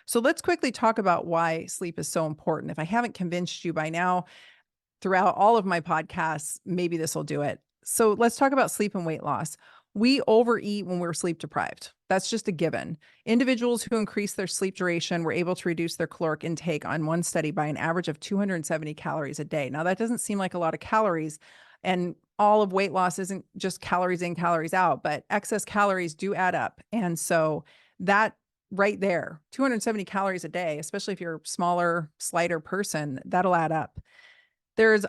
So let's quickly talk about why sleep is so important. If I haven't convinced you by now, throughout all of my podcasts, maybe this will do it. So let's talk about sleep and weight loss. We overeat when we're sleep deprived. That's just a given. Individuals who increase their sleep duration were able to reduce their caloric intake on one study by an average of 270 calories a day. Now, that doesn't seem like a lot of calories. And all of weight loss isn't just calories in, calories out, but excess calories do add up. And so that right there, 270 calories a day, especially if you're a smaller, slighter person, that'll add up. There's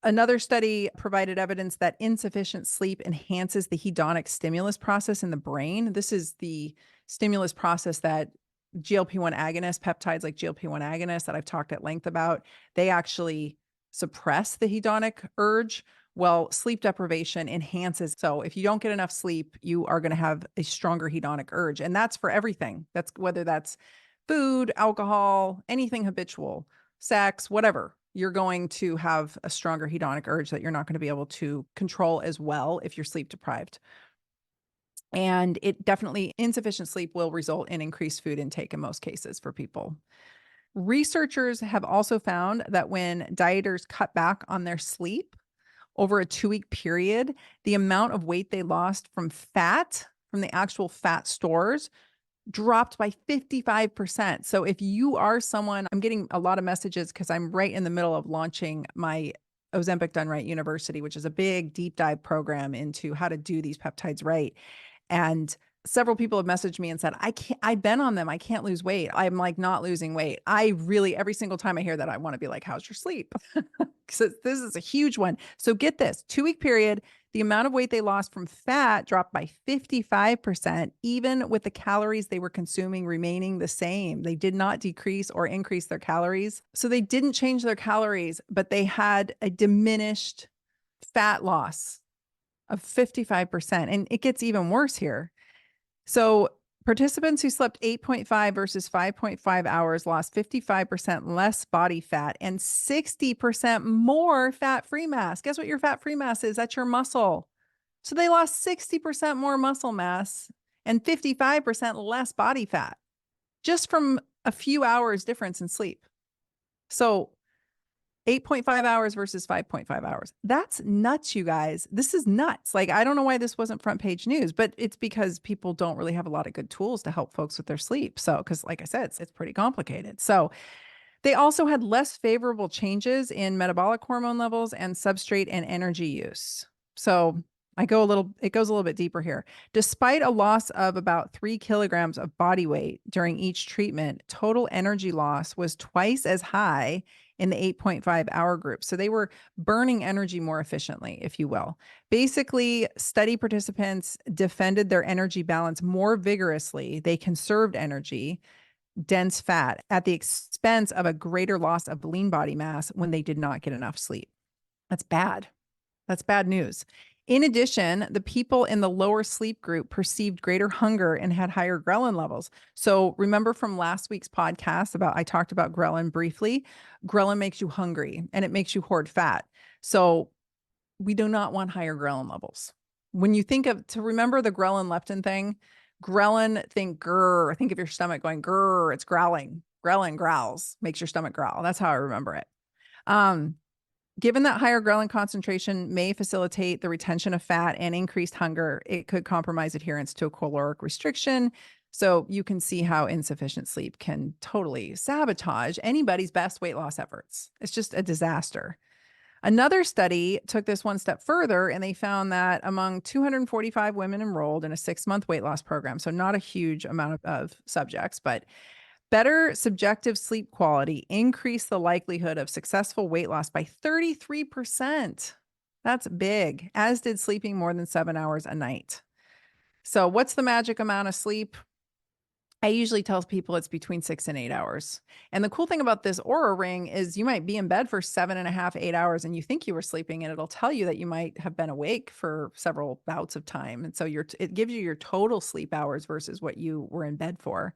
another study provided evidence that insufficient sleep enhances the hedonic stimulus process in the brain. This is the stimulus process that GLP-1 agonists, peptides like GLP-1 agonists that I've talked at length about, they actually suppress the hedonic urge. Well, sleep deprivation enhances. So if you don't get enough sleep, you are going to have a stronger hedonic urge. And that's for everything. That's whether that's food, alcohol, anything habitual, sex, whatever. You're going to have a stronger hedonic urge that you're not going to be able to control as well if you're sleep deprived. And it definitely, insufficient sleep will result in increased food intake in most cases for people. Researchers have also found that when dieters cut back on their sleep over a 2-week period, the amount of weight they lost from fat, from the actual fat stores, dropped by 55%. So if you are someone, I'm getting a lot of messages because I'm right in the middle of launching my Ozempic Done Right University, which is a big deep dive program into how to do these peptides right. And several people have messaged me and said, I've been on them. I can't lose weight. I'm like not losing weight. I really, every single time I hear that, I want to be like, how's your sleep? So this is a huge one. So get this 2-week period, the amount of weight they lost from fat dropped by 55%, even with the calories they were consuming remaining the same. They did not decrease or increase their calories. So they didn't change their calories, but they had a diminished fat loss of 55%. And it gets even worse here. So participants who slept 8.5 versus 5.5 hours lost 55% less body fat and 60% more fat-free mass. Guess what your fat-free mass is? That's your muscle. So they lost 60% more muscle mass and 55% less body fat just from a few hours difference in sleep. So 8.5 hours versus 5.5 hours. That's nuts, you guys. This is nuts. Like, I don't know why this wasn't front page news, but it's because people don't really have a lot of good tools to help folks with their sleep. So, because like I said, it's pretty complicated. So they also had less favorable changes in metabolic hormone levels and substrate and energy use. So it goes a little bit deeper here. Despite a loss of about 3 kilograms of body weight during each treatment, total energy loss was twice as high in the 8.5 hour group. So they were burning energy more efficiently, if you will. Basically, study participants defended their energy balance more vigorously. They conserved energy, dense fat, at the expense of a greater loss of lean body mass when they did not get enough sleep. That's bad. That's bad news. In addition, the people in the lower sleep group perceived greater hunger and had higher ghrelin levels. So remember from last week's podcast I talked about ghrelin briefly. Ghrelin makes you hungry and it makes you hoard fat. So we do not want higher ghrelin levels. When you remember the ghrelin leptin thing, ghrelin, think grrr, think of your stomach going grrr, it's growling. Ghrelin growls, makes your stomach growl. That's how I remember it. Given that higher ghrelin concentration may facilitate the retention of fat and increased hunger, it could compromise adherence to a caloric restriction. So you can see how insufficient sleep can totally sabotage anybody's best weight loss efforts. It's just a disaster. Another study took this one step further, and they found that among 245 women enrolled in a 6-month weight loss program, so not a huge amount of subjects, but better subjective sleep quality increased the likelihood of successful weight loss by 33%. That's big, as did sleeping more than 7 hours a night. So what's the magic amount of sleep? I usually tell people it's between 6 and 8 hours. And the cool thing about this Aura ring is you might be in bed for 7.5, 8 hours and you think you were sleeping, and it'll tell you that you might have been awake for several bouts of time. And so it gives you your total sleep hours versus what you were in bed for.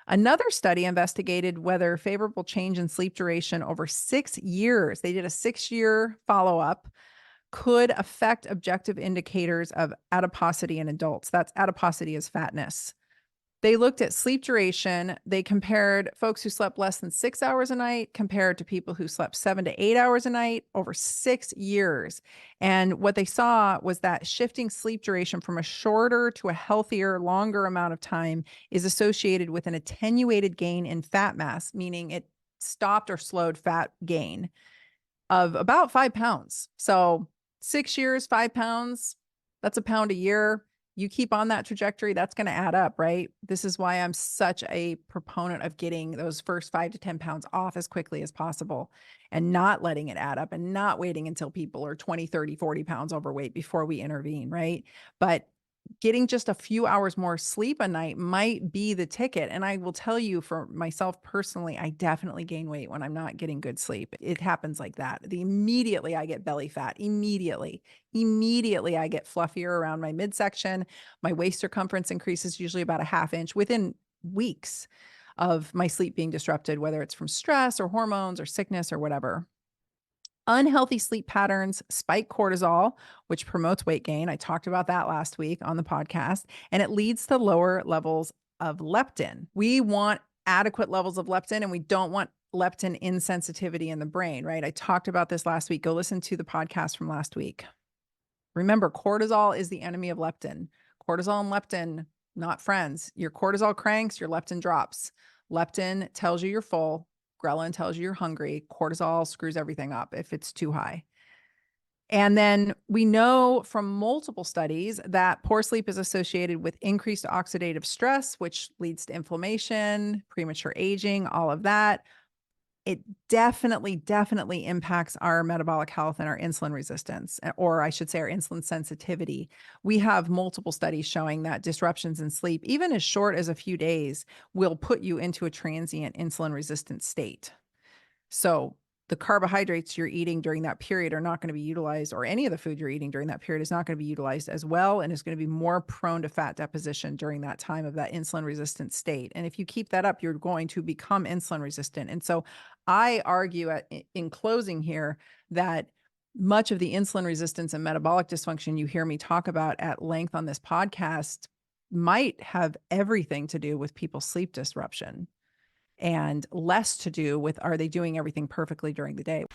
Another study investigated whether favorable change in sleep duration over 6 years, they did a 6-year follow-up, could affect objective indicators of adiposity in adults. That's adiposity is fatness. They looked at sleep duration. They compared folks who slept less than 6 hours a night compared to people who slept 7 to 8 hours a night over 6 years. And what they saw was that shifting sleep duration from a shorter to a healthier, longer amount of time is associated with an attenuated gain in fat mass, meaning it stopped or slowed fat gain of about 5 pounds. So 6 years, 5 pounds, that's a pound a year. You keep on that trajectory, that's going to add up, right? This is why I'm such a proponent of getting those first 5 to 10 pounds off as quickly as possible and not letting it add up and not waiting until people are 20, 30, 40 pounds overweight before we intervene, right? But getting just a few hours more sleep a night might be the ticket. And I will tell you for myself personally, I definitely gain weight when I'm not getting good sleep. It happens like that. Immediately I get belly fat. Immediately I get fluffier around my midsection. My waist circumference increases usually about a half inch within weeks of my sleep being disrupted, whether it's from stress or hormones or sickness or whatever. Unhealthy sleep patterns spike cortisol, which promotes weight gain. I talked about that last week on the podcast, and it leads to lower levels of leptin. We want adequate levels of leptin, and we don't want leptin insensitivity in the brain, right? I talked about this last week. Go listen to the podcast from last week. Remember, cortisol is the enemy of leptin. Cortisol and leptin, not friends. Your cortisol cranks, your leptin drops. Leptin tells you you're full. Ghrelin tells you you're hungry. Cortisol screws everything up if it's too high. And then we know from multiple studies that poor sleep is associated with increased oxidative stress, which leads to inflammation, premature aging, all of that. It definitely impacts our metabolic health and our insulin resistance, or I should say our insulin sensitivity. We have multiple studies showing that disruptions in sleep, even as short as a few days, will put you into a transient insulin resistant state. So the carbohydrates you're eating during that period are not going to be utilized, or any of the food you're eating during that period is not going to be utilized as well, and is going to be more prone to fat deposition during that time of that insulin resistant state. And if you keep that up, you're going to become insulin resistant. And so I argue in closing here that much of the insulin resistance and metabolic dysfunction you hear me talk about at length on this podcast might have everything to do with people's sleep disruption and less to do with, are they doing everything perfectly during the day?